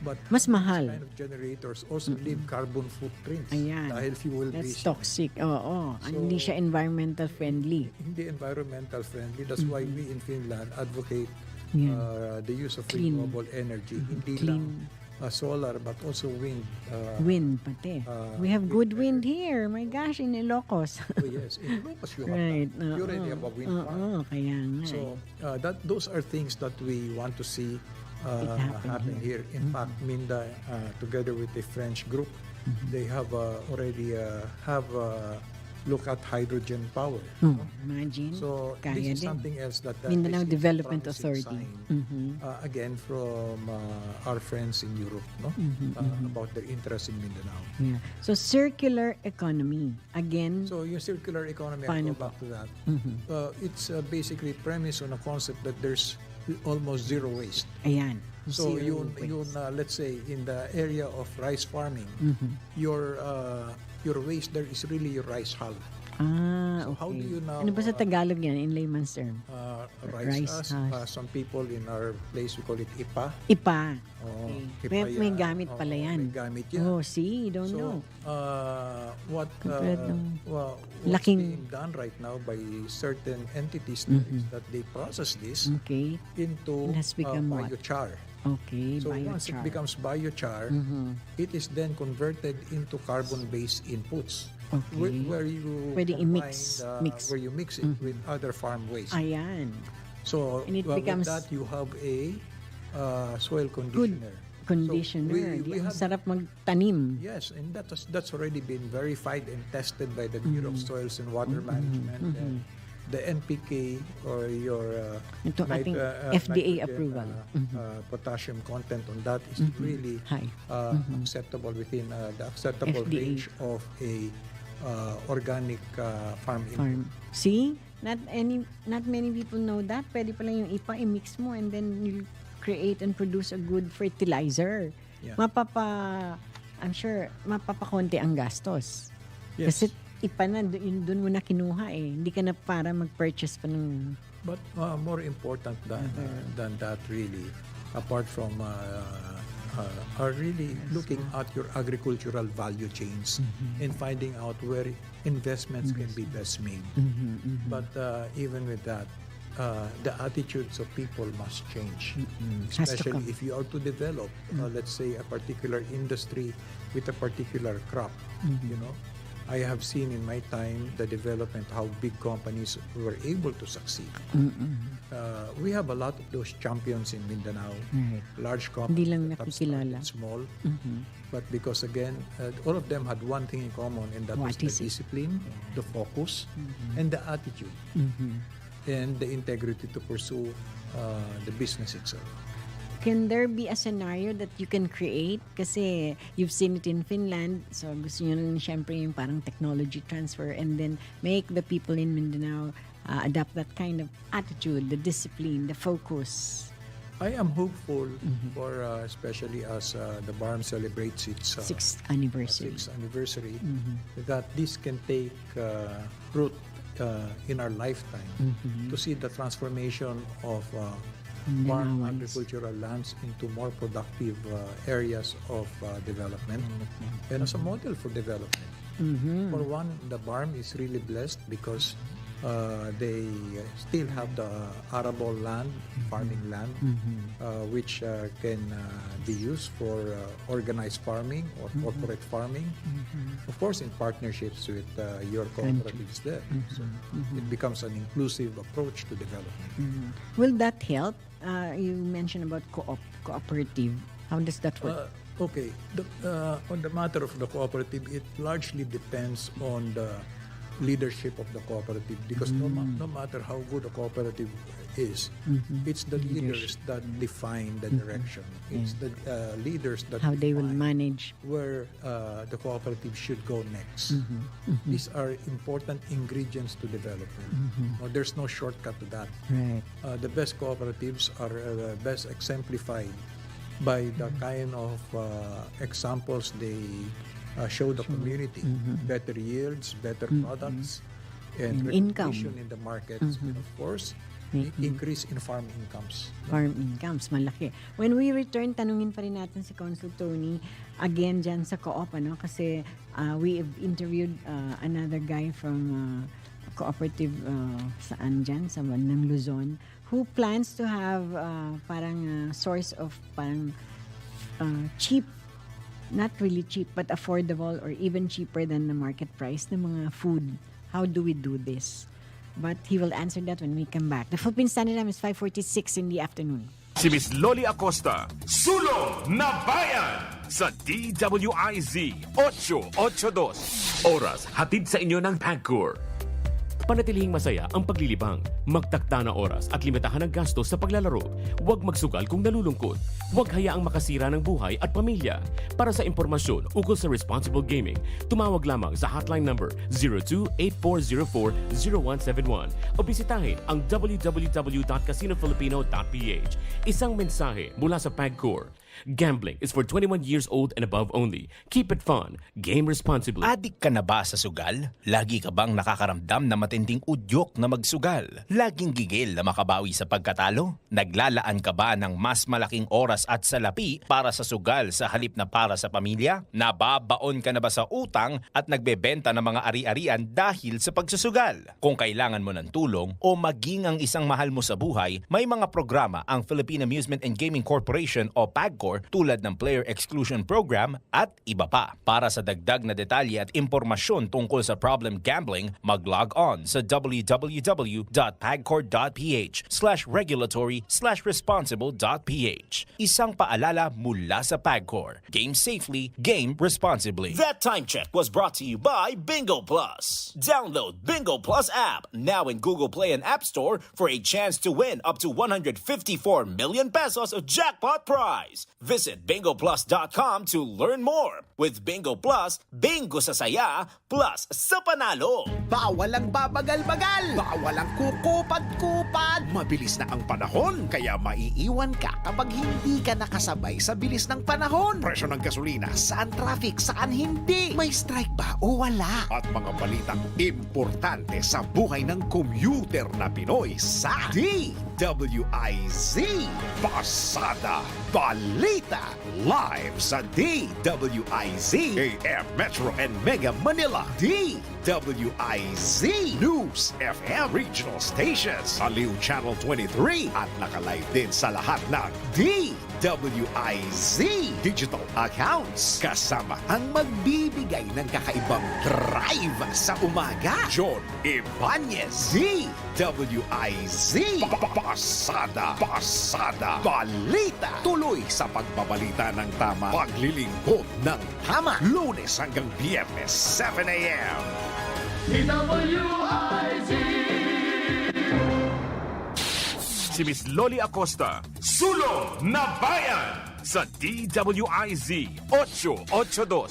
But Mas mahal. these kind of generators also leave carbon footprints Ayan. dahil fuel That's based. toxic. Oo. Hindi siya environmental friendly. Hindi environmental friendly. That's why we in Finland advocate Yeah. the use of Clean. renewable energy. Hindi Clean. lang solar but also wind. Wind pati. We have good wind here. My gosh, in Ilocos. Oh yes, in Ilocos you have Right. that. You already have a wind farm. Oo, kaya nga. So those are things that we want to see happen here. In fact, Minda, together with a French group, they have already look at hydrogen power. Imagine. So Kaya this is din. something else that Mindanao is a Development promising Authority. sign, again from our friends in Europe, no, about their interest in Mindanao. Yeah. So circular economy. Again, So yung circular economy, I'll Paano go back to that. It's basically premised on a concept that there's almost zero waste. ayan. So Zero yun waste. let's say in the area of rice farming, your waste there is really your rice hull. Ah, So okay. how do you now, ano ba sa Tagalog yan in layman's term? Rice Rice husk. husk. Some people in our place we call it ipa. Ipa. Oh, Okay. ipa May yan. gamit Oo, pala yan. May gamit yan. Oh, see, you don't So, know. what's Laking- being done right now by certain entities there is that they process this Okay. into It has become what? biochar. Okay, So once it biochar. becomes biochar, it is then converted into carbon-based inputs. Okay. Where you Pwede combine i-mix. where you mix it with other farm waste. Ayan. So And it with becomes- that you have a soil conditioner. Conditioner. So we Ang have sarap magtanim. Yes, and that's already been verified and tested by the Bureau of Soils and Water Management. And the NPK or your Ito ating FDA nitrogen, approval. potassium content on that is really High. acceptable within the acceptable FDA. range of a organic farm input. Farm. See? Not many people know that. Pwede pala yung ipa i-mix mo and then you create and produce a good fertilizer. Yeah. I'm sure mapapakonti ang gastos. Yes. Kasi ipa na doon mo na kinuha eh. Hindi ka na para mag-purchase pa ng But more important than that really, apart from are really looking at your agricultural value chains and finding out where investments can be best made. But even with that, the attitudes of people must change, Has to especially come. if you are to develop, let's say, a particular industry with a particular crop. You know, I have seen in my time the development how big companies were able to succeed. We have a lot of those champions in Mindanao, Right. large companies Hindi lang that have nakikilala. started small, but because again, all of them had one thing in common, and that What was the is it? discipline, the focus, and the attitude, and the integrity to pursue the business itself. Can there be a scenario that you can create? Kasi you've seen it in Finland, so gusto nyo rin syempre yung parang technology transfer and then make the people in Mindanao adopt that kind of attitude, the discipline, the focus. I am hopeful for, especially as the BARM celebrates its Sixth anniversary. sixth anniversary, that this can take root in our lifetime to see the transformation of farm Mindanaoans. agricultural lands into more productive areas of development and as a model for development. For one, the BARM is really blessed because they still have the arable land, farming land, which can be used for organized farming or corporate farming. Of course, in partnerships with your cooperatives there. So it becomes an inclusive approach to development. Will that help? You mentioned about cooperative. How does that work? Okay, on the matter of the cooperative, it largely depends on the leadership of the cooperative because no matter how good a cooperative is, it's the leaders that define the direction. It's the leaders that How they will define manage. where the cooperative should go next. These are important ingredients to development. No, there's no shortcut to that. Right. The best cooperatives are best exemplified by the kind of examples they show the community better yields, better products, and income recognition in the markets, and of course, increase in farm incomes. Farm incomes, malaki. When we return, tanungin pa rin natin si Consul Tony again dyan sa co-op, kasi we have interviewed another guy from cooperative saan dyan, sa bandang Luzon, who plans to have parang source of parang cheap, not really cheap, but affordable or even cheaper than the market price ng mga food. How do we do this? But he will answer that when we come back. The Philippine Standard Time is 5:46 in the afternoon. Si Miss Loli Acosta, Sulong na Bayan sa DWIZ 882. Oras hatid sa inyo ng PAGCOR. Panatilihing masaya ang paglilibang. Magtakda na oras at limitahan ang gastos sa paglalaro. Huwag magsugal kung nalulungkot. Huwag hayaang makasira ng buhay at pamilya. Para sa impormasyon ukol sa responsible gaming, tumawag lamang sa hotline number 02-8404-0171 o bisitahin ang www.casinofilipino.ph. Isang mensahe mula sa PAGCOR. Gambling is for 21 years old and above only. Keep it fun. Game responsibly. Adik ka na ba sa sugal? Lagi ka bang nakakaramdam na matinding udyok na magsugal? Laging gigil na makabawi sa pagkatalo? Naglalaan ka ba ng mas malaking oras at salapi para sa sugal sa halip na para sa pamilya? Nababaon ka na ba sa utang at nagbebenta ng mga ari-arian dahil sa pagsusugal? Kung kailangan mo ng tulong o maging ang isang mahal mo sa buhay, may mga programa ang Philippine Amusement and Gaming Corporation o PAGCOR tulad ng Player Exclusion Program at iba pa. Para sa dagdag na detalye at impormasyon tungkol sa problem gambling, mag-log on sa www.pagcor.ph/regulatory/responsible.ph. Isang paalala mula sa PAGCOR. Game safely, game responsibly. That time check was brought to you by Bingo Plus. Download Bingo Plus app now in Google Play and App Store for a chance to win up to 154 million pesos of jackpot prize. Visit bingoplus.com to learn more. With Bingo Plus, bingo sa saya, plus sa panalo. Bawal ang babagal-bagal. Bawal ang kukupad-kupad. Mabilis na ang panahon, kaya maiiwan ka kapag hindi ka nakasabay sa bilis ng panahon. Presyo ng gasolina, saan traffic, saan hindi. May strike ba o wala? At mga balitang importante sa buhay ng commuter na Pinoy sa DWIZ. Pasada Balita. Live sa DWIZ. AM Metro and Mega Manila. DWIZ News FM Regional Stations. Aliw Channel 23 at nakalive din sa lahat ng DWIZ digital accounts. Kasama ang magbibigay ng kakaibang drive sa umaga. John Ibanez. DWIZ. Pasada Balita. Tuloy sa pagbabalita ng tama. Paglilingkod ng tama. Lunes hanggang Biyernes, 7 a.m. DWIZ. Si Miss Loli Acosta, Sulong na Bayan sa DWIZ 882.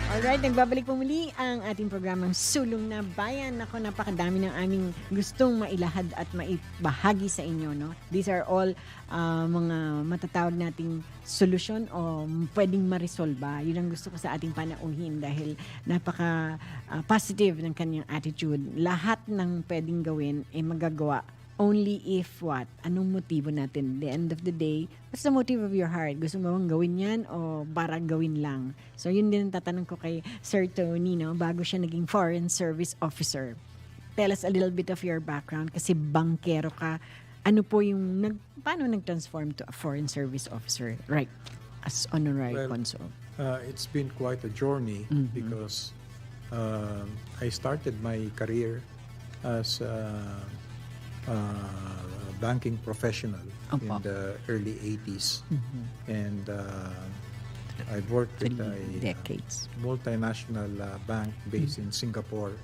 Alright, nagbabalik po muli ang ating programang Sulong na Bayan. Ako, napakadami ng aming gustong mailahad at maibahagi sa inyo, no? These are all mga matatawag nating solusyon o pwedeng marisolba. Yun ang gusto ko sa ating panauhin dahil napaka-positive ng kanyang attitude. Lahat ng pwedeng gawin ay magagawa. Only if what? Anong motibo natin? The end of the day, what's the motive of your heart? Gusto mo bang gawin yan o para gawin lang? So yun din ang tatanong ko kay Sir Tony, no? Bago siya naging Foreign Service Officer. Tell us a little bit of your background kasi bankero ka. Ano po yung, paano nag-transform to a Foreign Service Officer? Right, as honorary consul. It's been quite a journey because I started my career as banking professional in the early 80s. And I've worked with a multinational bank based in Singapore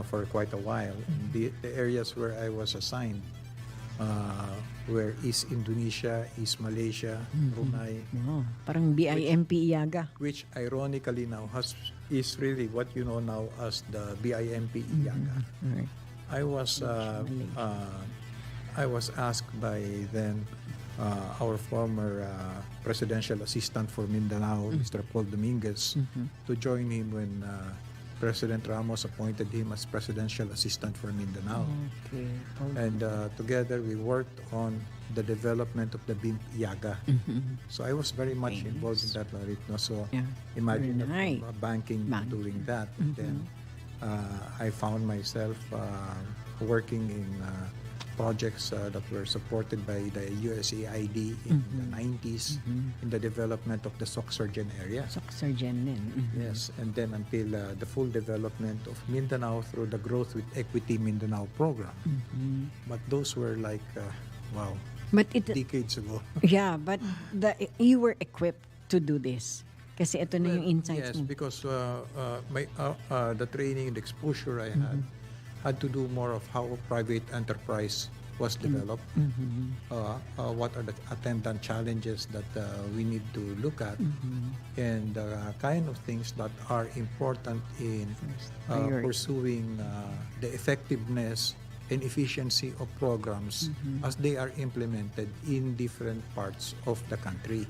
for quite a while. And the areas where I was assigned were East Indonesia, East Malaysia, Brunei. Parang BIMP Iaga. Which ironically now is really what you know now as the BIMP Iaga. I was asked by then our former presidential assistant for Mindanao, Mr. Paul Dominguez, to join him when President Ramos appointed him as presidential assistant for Mindanao. Okay. And together we worked on the development of the BIMP Yaga. So I was very much involved in that, Laritno. So Yeah. imagine Very nice. banking doing that. And then I found myself working in projects that were supported by the USAID in the 90s in the development of the Soxargen area. Soxargen din. Yes, and then until the full development of Mindanao through the Growth with Equity Mindanao program. But those were like, wow, But decades ago. yeah, but you were equipped to do this. Kasi ito na yung insights Yes, mo. because the training and exposure I had to do more of how private enterprise was developed. What are the attendant challenges that we need to look at, and the kind of things that are important in pursuing the effectiveness and efficiency of programs as they are implemented in different parts of the country.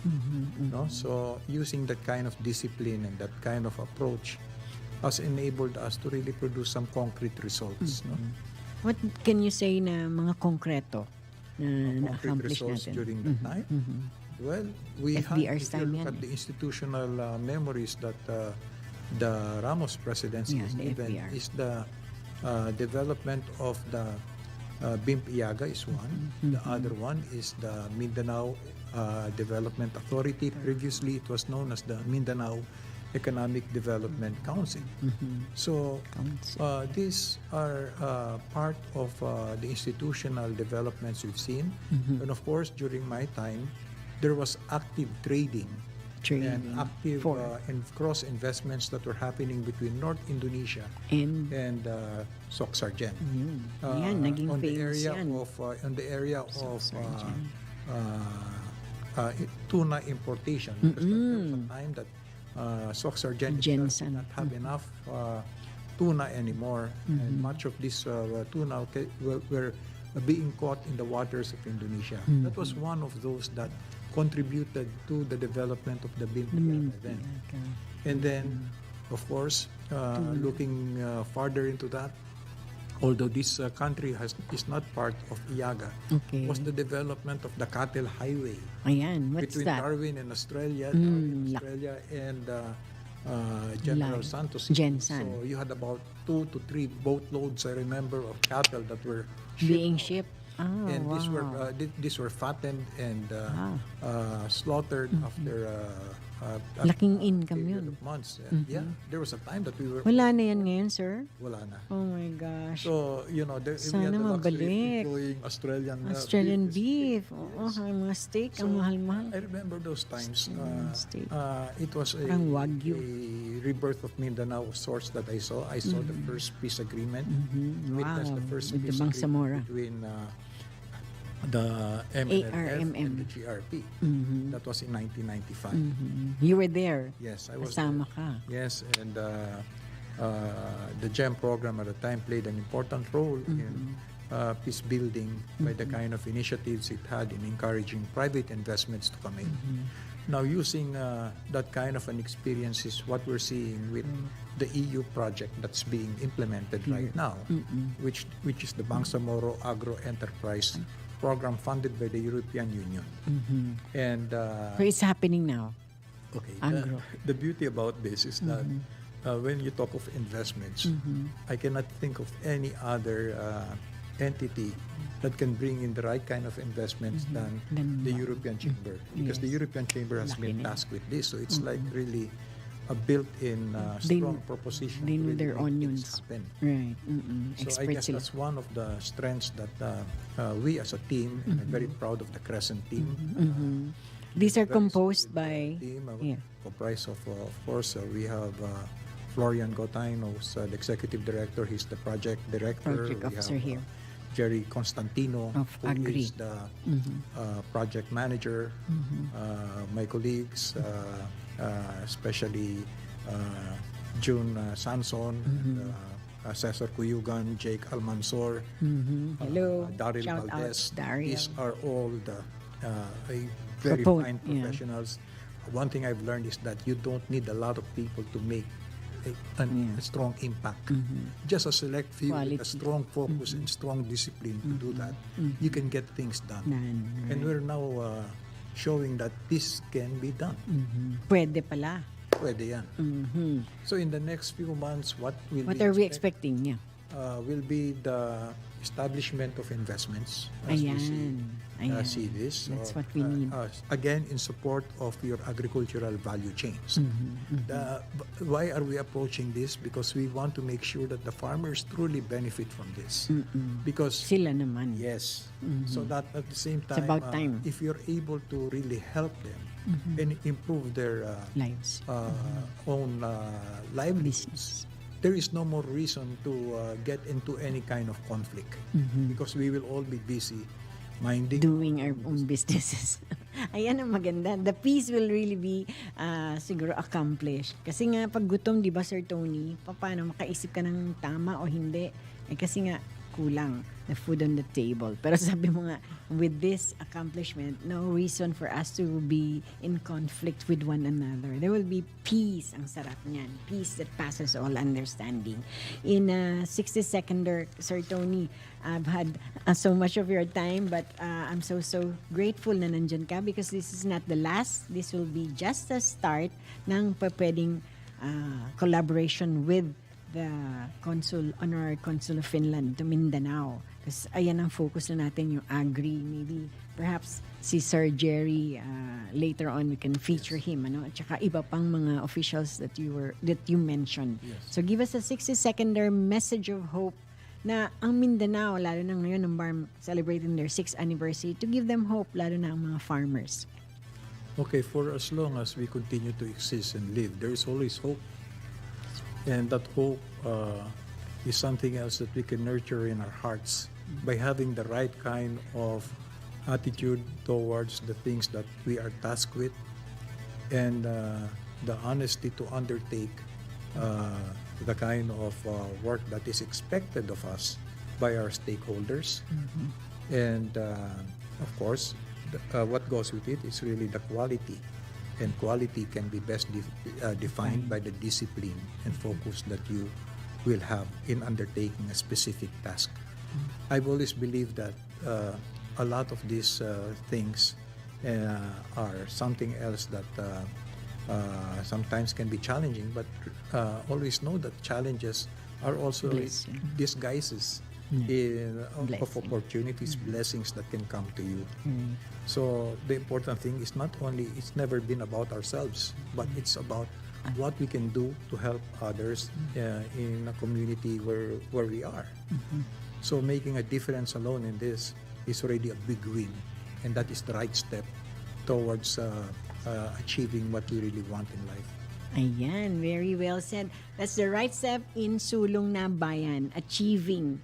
No? So using that kind of discipline and that kind of approach has enabled us to really produce some concrete results. No? What can you say na mga konkreto na Concrete na-accomplish results natin? during that time? Well, we had, FDR's if you time look yan at the institutional memories that the Ramos presidency has the given, FDR. is the development of the BIMP Iaga is one. The other one is the Mindanao Development Authority. Previously, it was known as the Mindanao Economic Development Council. So these are part of the institutional developments we've seen. And of course, during my time, there was active trading and active and cross investments that were happening between North Indonesia and Soxargen. Yan, naging on the famous area yan. on the area of tuna importation. Because there was a time that Soxargen does not have enough tuna anymore, and much of this tuna were being caught in the waters of Indonesia. That was one of those that contributed to the development of the BIMP event. And then, of course, looking farther into that, although this country is not part of IAGA, was the development of the Cattle Highway. Ayan, what's between that? Darwin and Australia, and General Santos. Gensan. So you had about 2 to 3 boatloads, I remember, of cattle that were Being out. shipped. And these were fattened and slaughtered after Laking income period yun. of months. Yeah, there was a time that we were Wala na yan ngayon, sir? wala na. Oh my gosh. So, we had Sana the luxury of mabalik. enjoying Australian beef. Oo, ang mga steak, ang mahal-mahal. I remember those times. steak. It was a Parang Wagyu. rebirth of Mindanao source that I saw. I saw the first peace agreement. Witnessed the first with the peace Bangsamoro. agreement between the MNLF ARMM. and the GRP. That was in 1995. You were there. Yes, I was Kasama there. ka. Yes, and the GEM program at the time played an important role in peace building by the kind of initiatives it had in encouraging private investments to come in. Now, using that kind of an experience is what we're seeing with the EU project that's being implemented right now, which is the Bangsamoro Agro Enterprise Program funded by the European Union. And So it's happening now. okay, Agro. the beauty about this is that when you talk of investments, I cannot think of any other entity that can bring in the right kind of investments than the European Chamber, because the European Chamber has been tasked with this. So it's like really a built-in strong proposition. They to know really their make onions. things happen. Right. So I Expert guess sila. that's one of the strengths that we as a team, and I'm very proud of the Crescent team. These are very composed solid by... team, Yeah. comprised of course, we have Florian Gotain, who's the executive director. He's the project director. Project We officer have, here. Jerry Constantino, Of who Agri. is the project manager. My colleagues, especially June Sanson, and, Cesar Cuyugan, Jake Almansor, Hello. Daryl Shout out, Valdez. Daryl. These are all the very fine Yeah. professionals. One thing I've learned is that you don't need a lot of people to make a strong impact. Just a select few with a Quality. strong focus and strong discipline to do that, you can get things done. Done, And we're now showing that this can be done. Pwede pala. Pwede yan. So in the next few months, what What are we expecting? Yeah. will be the establishment of investments as we see this. That's what we need. Again, in support of your agricultural value chains. Why are we approaching this? Because we want to make sure that the farmers truly benefit from this. Because Sila naman. yes, so that at the same time, about time. if you're able to really help them and improve their Lives. own livelihoods, there is no more reason to get into any kind of conflict because we will all be busy minding Doing our own businesses. Ayan ang maganda. The peace will really be siguro accomplished. Kasi nga pag gutom, di ba Sir Tony, paano makaisip ka ng tama o hindi? Kasi nga kulang the food on the table. Pero sabi mo nga, with this accomplishment, no reason for us to be in conflict with one another. There will be peace. Ang sarap niyan. Peace that passes all understanding. In 60 seconder, Sir Tony, I've had so much of your time, but I'm so grateful na nandyan ka because this is not the last. This will be just a start ng pwedeng collaboration with the Honorary Consul of Finland to Mindanao. Kasi ayan ang focus na natin, yung agri. Maybe perhaps si Sir Jerry, later on we can feature him, ano? At saka iba pang mga officials that you mentioned. Yes. So give us a 60-seconder message of hope na ang Mindanao, lalo na ngayon ng BARM celebrating their 6th anniversary, to give them hope, lalo na ang mga farmers. Okay, for as long as we continue to exist and live, there is always hope. And that hope is something else that we can nurture in our hearts by having the right kind of attitude towards the things that we are tasked with and the honesty to undertake the kind of work that is expected of us by our stakeholders. And of course, what goes with it is really the quality. And quality can be best defined by the discipline and focus that you will have in undertaking a specific task. I've always believed that a lot of these things are something else that sometimes can be challenging, but always know that challenges are also disguises of opportunities, blessings that can come to you. So the important thing is not only, it's never been about ourselves, but it's about what we can do to help others in a community where we are. So making a difference alone in this is already a big win, and that is the right step towards achieving what we really want in life. Ayan, very well said. That's the right step in Sulong na Bayan, achieving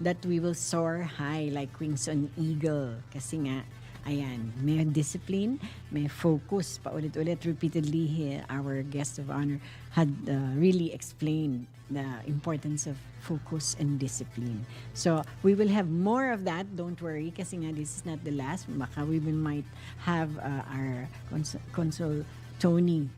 that we will soar high like wings on eagle. Kasi nga, ayan, may discipline, may focus. Paulit-ulit, repeatedly, our guest of honor had really explained the importance of focus and discipline. So, we will have more of that. Don't worry, kasi nga, this is not the last. Baka we might have our Consul Tony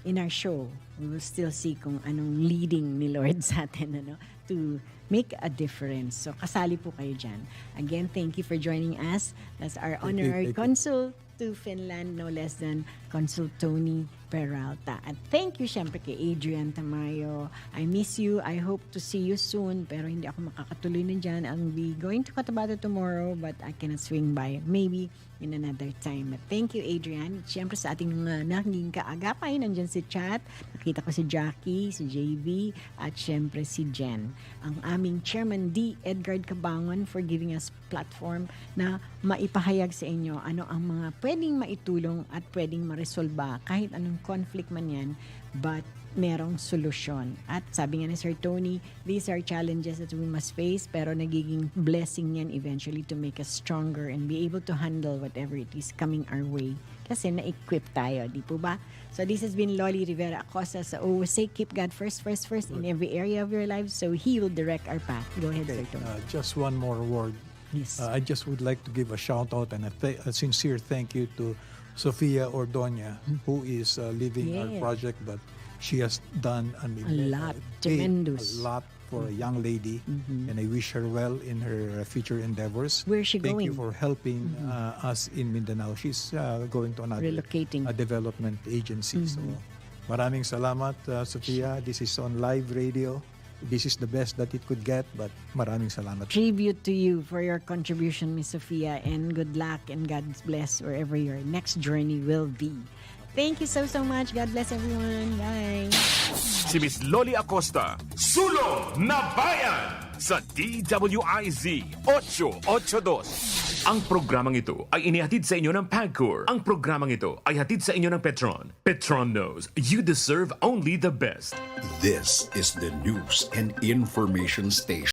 in our show. We will still see kung anong leading ni Lord sa atin, ano, to make a difference. So, kasali po kayo dyan. Again, thank you for joining us. That's our honorary consul to Finland, no less than Consul Tony Peralta. At thank you, syempre, kay Adrian Tamayo. I miss you. I hope to see you soon. Pero hindi ako makakatuloy na dyan. I'll be going to Cotabato tomorrow, but I cannot swing by. Maybe in another time. But thank you, Adrian. Siyempre, sa ating naging kaagapay, nandyan si Chat. Nakita ko si Jackie, si JV, at siyempre si Jen. Ang aming Chairman D. Edgard Cabangon for giving us platform na maipahayag sa inyo ano ang mga pwedeng maitulong at pwedeng maresolba kahit anong conflict man yan, but merong solusyon. At sabi nga ni Sir Tony, these are challenges that we must face, pero nagiging blessing yan eventually to make us stronger and be able to handle whatever it is coming our way. Kasi na-equip tayo, di po ba? So this has been Loli Rivera Acosta. So always say, keep God first in every area of your lives, so He will direct our path. Go ahead, Sir Tony. Just one more word. Yes. I just would like to give a shout out and a sincere thank you to Sofia Ordoña, who is leading our Yes. project, but she has done A lot, tremendous. a lot for a young lady, and I wish her well in her future endeavors. Where is she Thank you going? for helping us in Mindanao. She's going to another Relocating. development agency. So, maraming salamat, Sofia. This is on live radio. This is the best that it could get, but maraming salamat. Tribute to you for your contribution, Miss Sofia, and good luck and God bless wherever your next journey will be. Thank you so much. God bless everyone. Bye. Si Miss Loli Acosta, Sulong na Bayan sa DWIZ 882. Ang programang ito ay inihatid sa inyo ng PAGCOR. Ang programang ito ay hatid sa inyo ng Petron. Petron knows you deserve only the best. This is the News and Information Station.